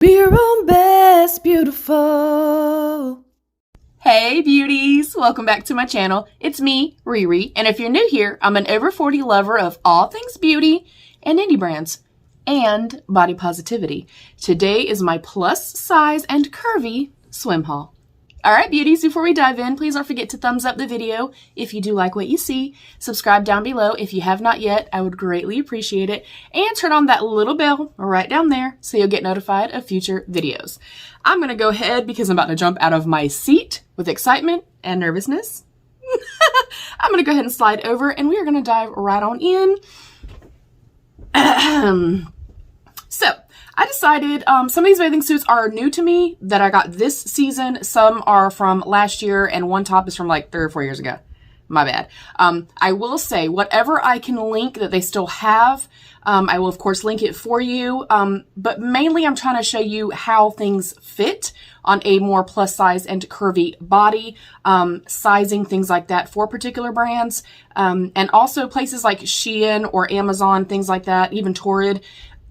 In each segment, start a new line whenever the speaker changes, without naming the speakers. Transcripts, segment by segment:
Be your own best, beautiful.
Hey beauties, welcome back to my channel. It's me, Riri, and if you're new here, I'm an over 40 lover of all things beauty and indie brands and body positivity. Today is my plus size and curvy swim haul. Alright beauties, before we dive in, please don't forget to thumbs up the video if you do like what you see. Subscribe down below if you have not yet, I would greatly appreciate it. And turn on that little bell right down there so you'll get notified of future videos. I'm going to go ahead because I'm about to jump out of my seat with excitement and nervousness. I'm going to go ahead and slide over and we are going to dive right on in. So, I decided some of these bathing suits are new to me that I got this season. Some are from last year and one top is from like 3 or 4 years ago. My bad. I will say whatever I can link that they still have, I will of course link it for you. But mainly I'm trying to show you how things fit on a more plus size and curvy body, sizing, things like that for particular brands. And also places like Shein or Amazon, things like that, even Torrid.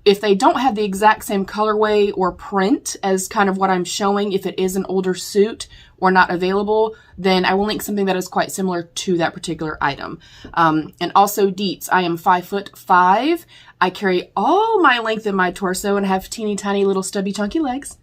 If they don't have the exact same colorway or print as kind of what I'm showing, if it is an older suit or not available, then I will link something that is quite similar to that particular item. And also deets. I am 5'5". I carry all my length in my torso and have teeny tiny little stubby chunky legs.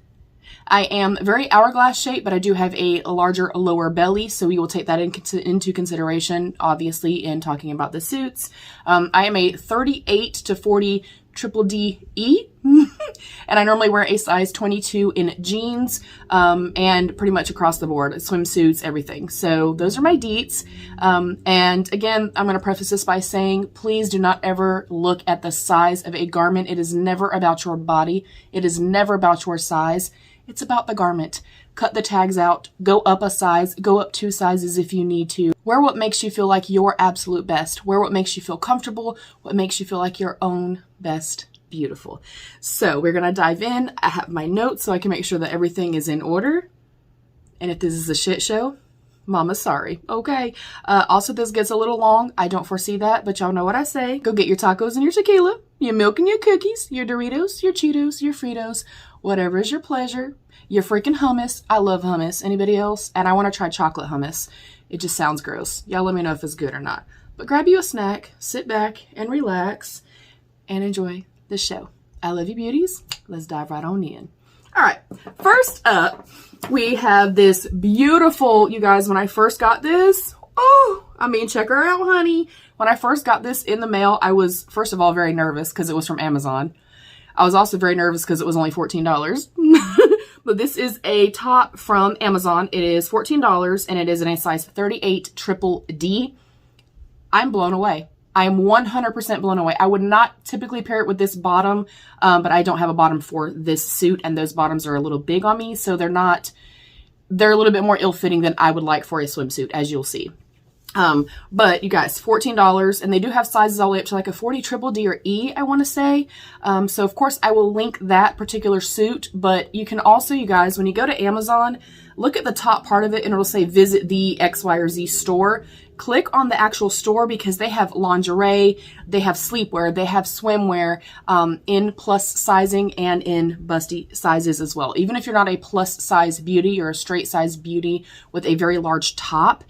I am very hourglass shaped, but I do have a larger lower belly, so we will take that into consideration, obviously, in talking about the suits. I am a 38 to 40 triple D E, and I normally wear a size 22 in jeans, and pretty much across the board, swimsuits, everything. So those are my deets. And again, I'm going to preface this by saying, please do not ever look at the size of a garment. It is never about your body. It is never about your size. It's about the garment. Cut the tags out, go up a size, go up 2 sizes if you need to. Wear what makes you feel like your absolute best. Wear what makes you feel comfortable, what makes you feel like your own best beautiful. So we're going to dive in. I have my notes so I can make sure that everything is in order. And if this is a shit show, mama sorry. Okay. Also, this gets a little long. I don't foresee that, but y'all know what I say. Go get your tacos and your tequila, your milk and your cookies, your Doritos, your Cheetos, your Fritos, whatever is your pleasure. Your freaking hummus. I love hummus. Anybody else? And I want to try chocolate hummus. It just sounds gross. Y'all let me know if it's good or not. But grab you a snack, sit back and relax and enjoy the show. I love you beauties. Let's dive right on in. All right. First up, we have this beautiful, you guys, when I first got this, check her out, honey. When I first got this in the mail, I was, first of all, very nervous because it was from Amazon. I was also very nervous because it was only $14. But this is a top from Amazon. It is $14 and it is in a size 38 triple D. I'm blown away. I am 100% blown away. I would not typically pair it with this bottom, but I don't have a bottom for this suit and those bottoms are a little big on me. So they're a little bit more ill-fitting than I would like for a swimsuit, as you'll see. But you guys, $14, and they do have sizes all the way up to like a 40 triple D or E, I want to say. So of course I will link that particular suit, but you can also, you guys, when you go to Amazon, look at the top part of it and it'll say visit the X, Y, or Z store. Click on the actual store because they have lingerie, they have sleepwear, they have swimwear, in plus sizing and in busty sizes as well. Even if you're not a plus size beauty or a straight size beauty with a very large top,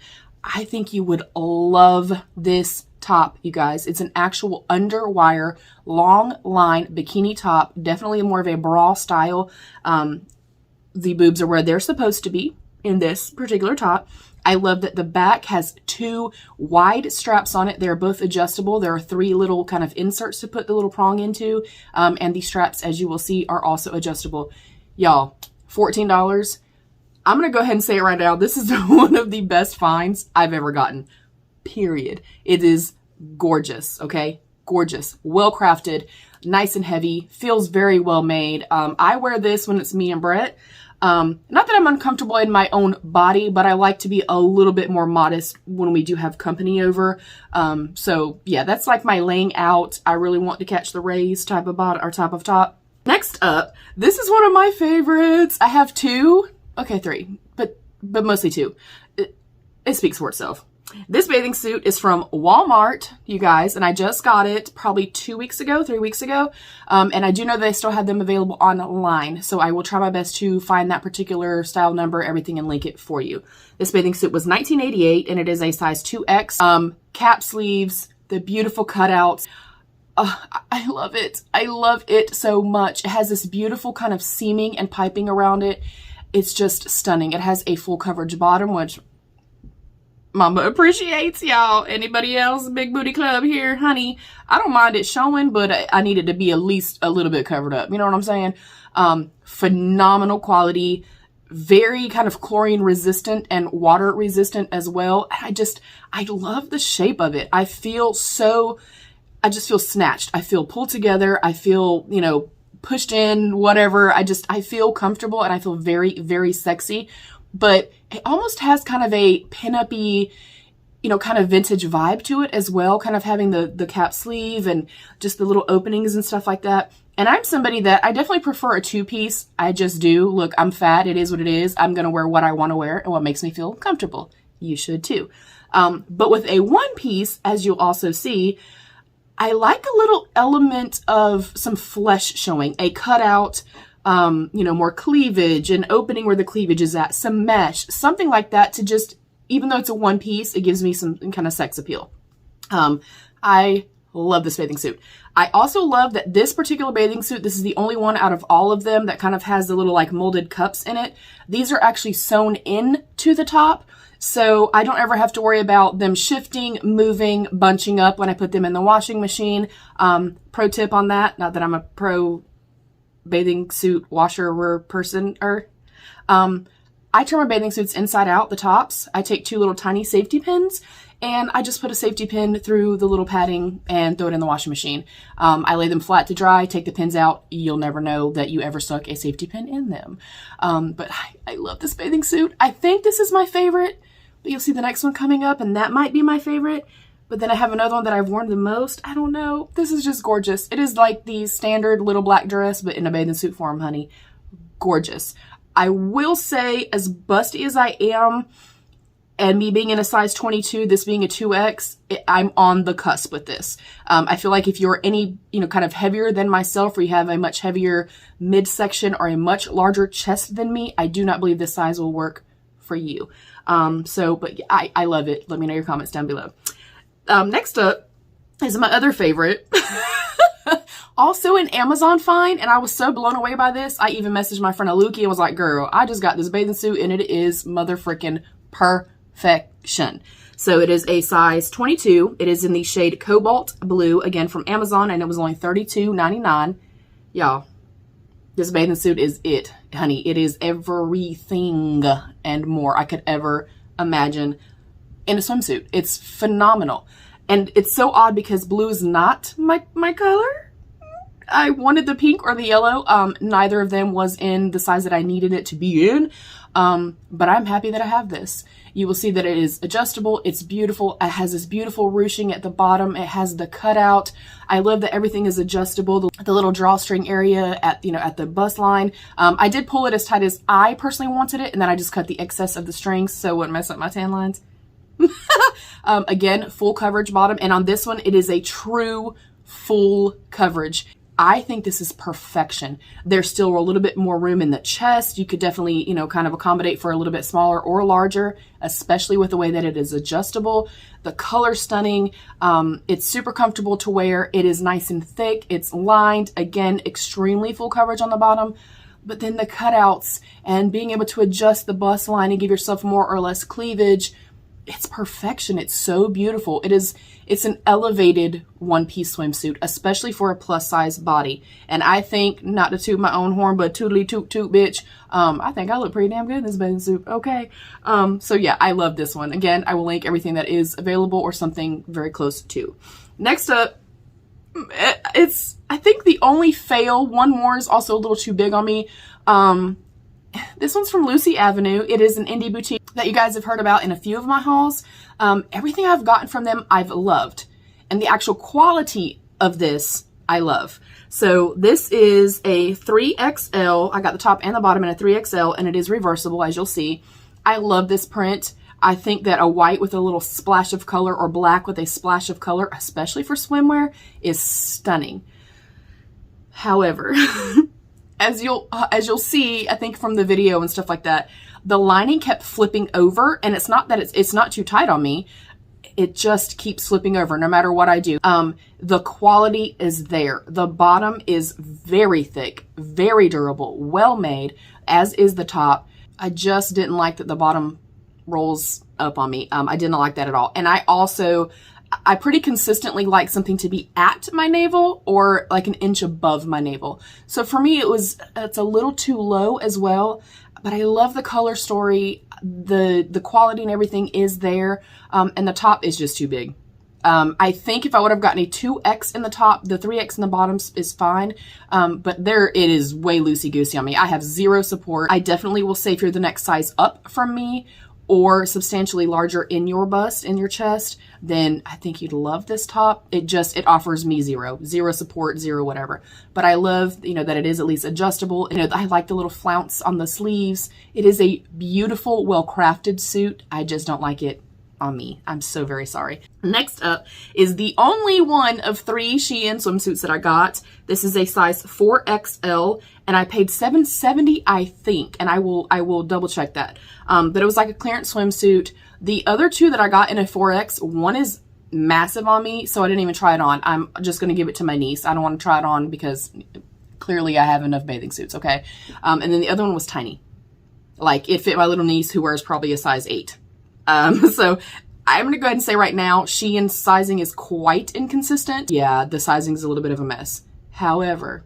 I think you would love this top, you guys. It's an actual underwire, long line bikini top. Definitely more of a bra style. The boobs are where they're supposed to be in this particular top. I love that the back has 2 wide straps on it. They're both adjustable. There are 3 little kind of inserts to put the little prong into. And the straps, as you will see, are also adjustable. Y'all, $14. I'm going to go ahead and say it right now. This is one of the best finds I've ever gotten, period. It is gorgeous, okay? Gorgeous, well crafted, nice and heavy, feels very well made. I wear this when it's me and Brett. Not that I'm uncomfortable in my own body, but I like to be a little bit more modest when we do have company over. So yeah, that's like my laying out. I really want to catch the rays type of bottom or type of top. Next up, this is one of my favorites. I have 2. Okay, 3, but mostly 2. It speaks for itself. This bathing suit is from Walmart, you guys, and I just got it probably 2 weeks ago, 3 weeks ago. And I do know they still have them available online, so I will try my best to find that particular style number, everything, and link it for you. This bathing suit was $19.88, and it is a size 2X. Cap sleeves, the beautiful cutouts. I love it. I love it so much. It has this beautiful kind of seaming and piping around it. It's just stunning. It has a full coverage bottom, which Mama appreciates, y'all. Anybody else? Big booty club here, honey. I don't mind it showing, but I need it to be at least a little bit covered up. You know what I'm saying? Phenomenal quality, very kind of chlorine resistant and water resistant as well. I love the shape of it. I just feel snatched. I feel pulled together. I feel, you know, pushed in, whatever. I feel comfortable, and I feel very, very sexy. But it almost has kind of a pin-up-y, you know, kind of vintage vibe to it as well, kind of having the cap sleeve and just the little openings and stuff like that. And I'm somebody that I definitely prefer a two-piece. I just do. Look, I'm fat. It is what it is. I'm going to wear what I want to wear and what makes me feel comfortable. You should too. But with a one-piece, as you'll also see, I like a little element of some flesh showing, a cutout, you know, more cleavage, an opening where the cleavage is at, some mesh, something like that to just, even though it's a one piece, it gives me some kind of sex appeal. I love this bathing suit. I also love that this particular bathing suit, this is the only one out of all of them that kind of has the little like molded cups in it. These are actually sewn in to the top. So I don't ever have to worry about them shifting, moving, bunching up when I put them in the washing machine. Pro tip on that, not that I'm a pro bathing suit washer person. I turn my bathing suits inside out, the tops. I take 2 little tiny safety pins, and I just put a safety pin through the little padding and throw it in the washing machine. I lay them flat to dry, take the pins out. You'll never know that you ever stuck a safety pin in them. But I love this bathing suit. I think this is my favorite, but you'll see the next one coming up, and that might be my favorite. But then I have another one that I've worn the most. I don't know. This is just gorgeous. It is like the standard little black dress, but in a bathing suit form, honey. Gorgeous. I will say, as busty as I am, and me being in a size 22, this being a 2X, I'm on the cusp with this. I feel like if you're any, you know, kind of heavier than myself, or you have a much heavier midsection or a much larger chest than me, I do not believe this size will work for you. But I love it. Let me know your comments down below. Next up is my other favorite. Also an Amazon find, and I was so blown away by this. I even messaged my friend Aluki and was like, girl, I just got this bathing suit and it is motherfrickin' perfection. So it is a size 22. It is in the shade Cobalt Blue, again from Amazon, and it was only $32.99. Y'all, this bathing suit is it, honey. It is everything and more I could ever imagine in a swimsuit. It's phenomenal. And it's so odd because blue is not my color. I wanted the pink or the yellow. Neither of them was in the size that I needed it to be in. But I'm happy that I have this. You will see that it is adjustable. It's beautiful. It has this beautiful ruching at the bottom. It has the cutout. I love that everything is adjustable. The little drawstring area at the bust line. I did pull it as tight as I personally wanted it, and then I just cut the excess of the strings so it wouldn't mess up my tan lines. Again, full coverage bottom. And on this one, it is a true full coverage. I think this is perfection. There's still a little bit more room in the chest. You could definitely, kind of accommodate for a little bit smaller or larger, especially with the way that it is adjustable. The color stunning. It's super comfortable to wear. It is nice and thick. It's lined. Again, extremely full coverage on the bottom. But then the cutouts and being able to adjust the bust line and give yourself more or less cleavage. It's perfection. It's so beautiful. It's an elevated one-piece swimsuit, especially for a plus size body. And I think, not to toot my own horn, but tootly toot toot bitch, I think I look pretty damn good in this bathing suit. Okay. So yeah, I love this one. Again, I will link everything that is available or something very close to. Next up, I think the only fail, one more is also a little too big on me. This one's from Lucy Avenue. It is an indie boutique that you guys have heard about in a few of my hauls. Everything I've gotten from them, I've loved. And the actual quality of this, I love. So this is a 3XL. I got the top and the bottom in a 3XL, and it is reversible, as you'll see. I love this print. I think that a white with a little splash of color or black with a splash of color, especially for swimwear, is stunning. However, as you'll see, I think from the video and stuff like that, the lining kept flipping over, and it's not that it's not too tight on me. It just keeps flipping over no matter what I do. The quality is there. The bottom is very thick, very durable, well made, as is the top. I just didn't like that the bottom rolls up on me. I didn't like that at all. And I pretty consistently like something to be at my navel or like an inch above my navel. So for me, it's a little too low as well, but I love the color story. The quality and everything is there. And the top is just too big. I think if I would have gotten a 2X in the top, the 3X in the bottom is fine. But it is way loosey-goosey on me. I have zero support. I definitely will say if you're the next size up from me or substantially larger in your bust, in your chest, then I think you'd love this top. It offers me zero support, zero whatever. But I love, that it is at least adjustable. I like the little flounce on the sleeves. It is a beautiful, well-crafted suit. I just don't like it on me. I'm so very sorry. Next up is the only one of 3 Shein swimsuits that I got. This is a size 4XL, and I paid $7.70, I think, and I will double check that. But it was like a clearance swimsuit. The other 2 that I got in a 4X, one is massive on me, so I didn't even try it on. I'm just going to give it to my niece. I don't want to try it on because clearly I have enough bathing suits, okay? And then the other one was tiny. Like, it fit my little niece who wears probably a size 8. So I'm going to go ahead and say right now, Shein's sizing is quite inconsistent. Yeah, the sizing is a little bit of a mess. However,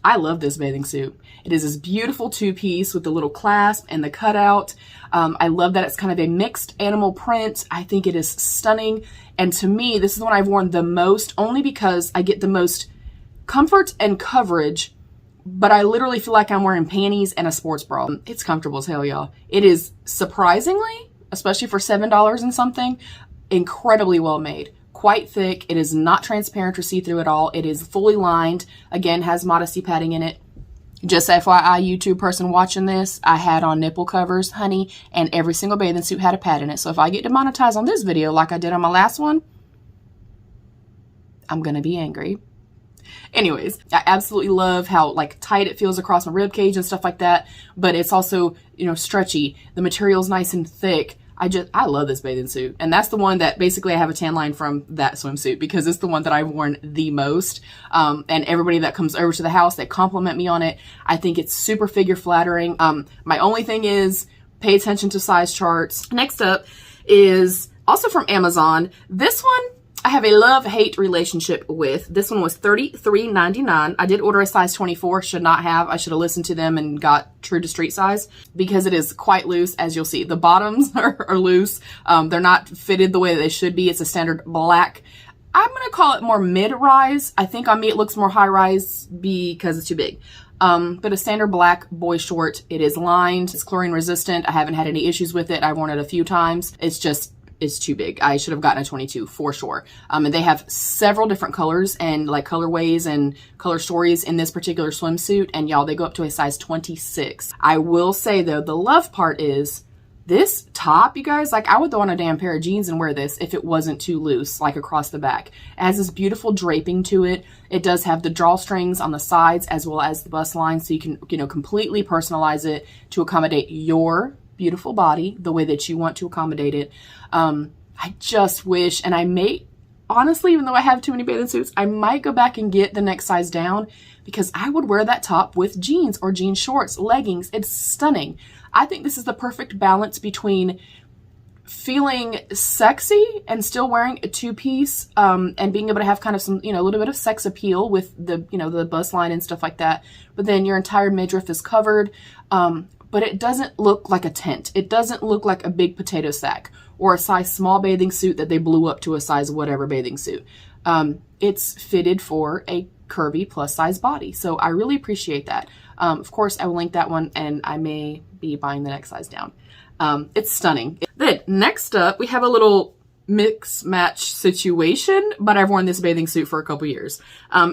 I love this bathing suit. It is this beautiful 2-piece with the little clasp and the cutout. I love that it's kind of a mixed animal print. I think it is stunning. And to me, this is the one I've worn the most, only because I get the most comfort and coverage, but I literally feel like I'm wearing panties and a sports bra. It's comfortable as hell, y'all. It is surprisingly, especially for $7 and something, incredibly well made. Quite thick. It is not transparent or see-through at all. It is fully lined. Again, has modesty padding in it. Just FYI, YouTube person watching this, I had on nipple covers, honey, and every single bathing suit had a pad in it. So if I get demonetized on this video like I did on my last one, I'm gonna be angry. Anyways, I absolutely love how like tight it feels across my rib cage and stuff like that, but it's also, stretchy. The material's nice and thick. I love this bathing suit. And that's the one that basically I have a tan line from that swimsuit because it's the one that I've worn the most. And everybody that comes over to the house, they compliment me on it. I think it's super figure flattering. My only thing is pay attention to size charts. Next up is also from Amazon. This one I have a love-hate relationship with. This one was $33.99. I did order a size 24. Should not have. I should have listened to them and got true to street size because it is quite loose, as you'll see. The bottoms are loose. They're not fitted the way that they should be. It's a standard black. I'm going to call it more mid-rise. I think on me it looks more high-rise because it's too big. But a standard black boy short. It is lined. It's chlorine resistant. I haven't had any issues with it. I've worn it a few times. It's too big. I should have gotten a 22 for sure. And they have several different colors and like colorways and color stories in this particular swimsuit. And y'all, they go up to a size 26. I will say though, the love part is this top, you guys, like I would throw on a damn pair of jeans and wear this if it wasn't too loose, like across the back. It has this beautiful draping to it. It does have the drawstrings on the sides as well as the bust line. So you can, completely personalize it to accommodate your beautiful body the way that you want to accommodate it. I just wish, and I may, honestly, even though I have too many bathing suits, I might go back and get the next size down because I would wear that top with jeans or jean shorts, leggings. It's stunning. I think this is the perfect balance between feeling sexy and still wearing a 2-piece, and being able to have kind of some, a little bit of sex appeal with the, the bust line and stuff like that. But then your entire midriff is covered. But it doesn't look like a tent. It doesn't look like a big potato sack or a size small bathing suit that they blew up to a size whatever bathing suit. It's fitted for a curvy plus size body. So I really appreciate that. Of course, I will link that one and I may be buying the next size down. It's stunning. Then next up, we have a little mix match situation, but I've worn this bathing suit for a couple years.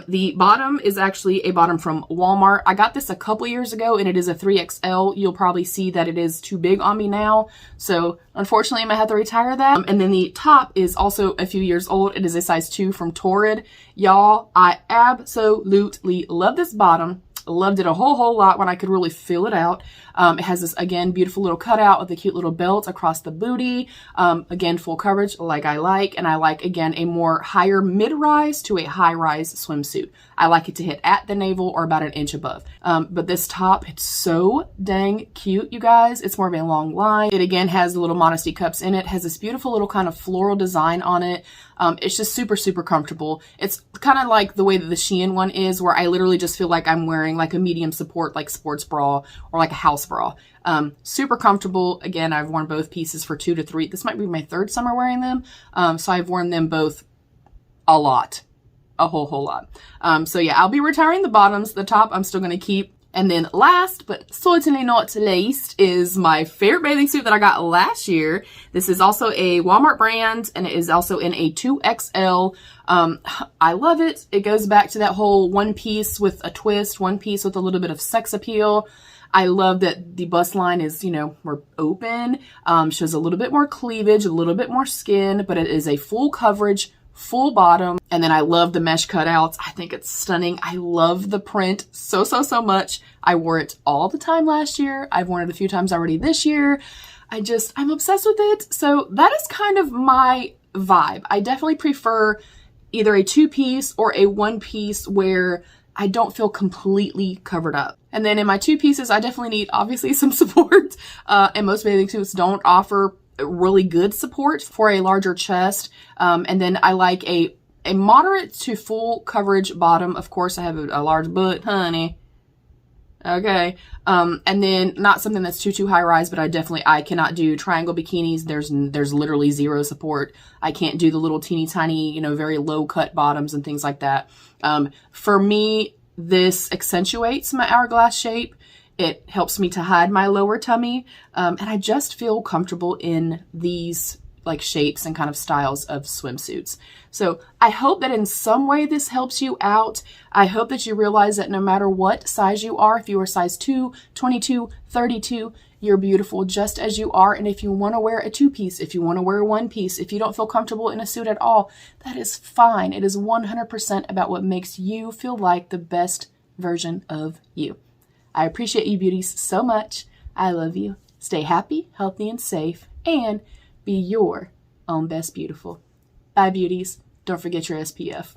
The bottom is actually a bottom from Walmart. I got this a couple years ago and it is a 3XL. You'll probably see that it is too big on me now. So unfortunately, I'm gonna have to retire that. And then the top is also a few years old. It is a size 2 from Torrid. Y'all, I absolutely love this bottom. Loved it a whole lot when I could really feel it out. It has this, again, beautiful little cutout with a cute little belt across the booty. Again, full coverage like I like. And I like, again, a more higher mid-rise to a high-rise swimsuit. I like it to hit at the navel or about an inch above. But this top, it's so dang cute, you guys. It's more of a long line. It, again, has the little modesty cups in it. Has this beautiful little kind of floral design on it. It's just super, super comfortable. It's kind of like the way that the Shein one is, where I literally just feel like I'm wearing like a medium support, like sports bra or like a house bra. Super comfortable. Again, I've worn both pieces for 2 to 3. This might be my 3rd summer wearing them. So I've worn them both a lot, a whole lot. So yeah, I'll be retiring the bottoms. The top I'm still going to keep. And then last, but certainly not least, is my favorite bathing suit that I got last year. This is also a Walmart brand, and it is also in a 2XL. I love it. It goes back to that whole one piece with a twist, one piece with a little bit of sex appeal. I love that the bust line is, you know, more open, shows a little bit more cleavage, a little bit more skin, but it is a full coverage, full bottom. And then I love the mesh cutouts. I think it's stunning. I love the print so much. I wore it all the time last year. I've worn it a few times already this year. I'm obsessed with it. So that is kind of my vibe. I definitely prefer either a 2-piece or a 1-piece where I don't feel completely covered up. And then in my 2 pieces, I definitely need obviously some support. And most bathing suits don't offer really good support for a larger chest. And then I like a moderate to full coverage bottom. Of course, I have a large butt, honey. Okay. And then not something that's too high rise, but I cannot do triangle bikinis. There's literally zero support. I can't do the little teeny tiny, you know, very low cut bottoms and things like that. For me, this accentuates my hourglass shape. It helps me to hide my lower tummy. And I just feel comfortable in these like shapes and kind of styles of swimsuits. So I hope that in some way this helps you out. I hope that you realize that no matter what size you are, if you are size 2, 22, 32, you're beautiful just as you are. And if you want to wear a 2-piece, if you want to wear a 1-piece, if you don't feel comfortable in a suit at all, that is fine. It is 100% about what makes you feel like the best version of you. I appreciate you beauties so much. I love you. Stay happy, healthy, and safe, and be your own best beautiful. Bye, beauties. Don't forget your SPF.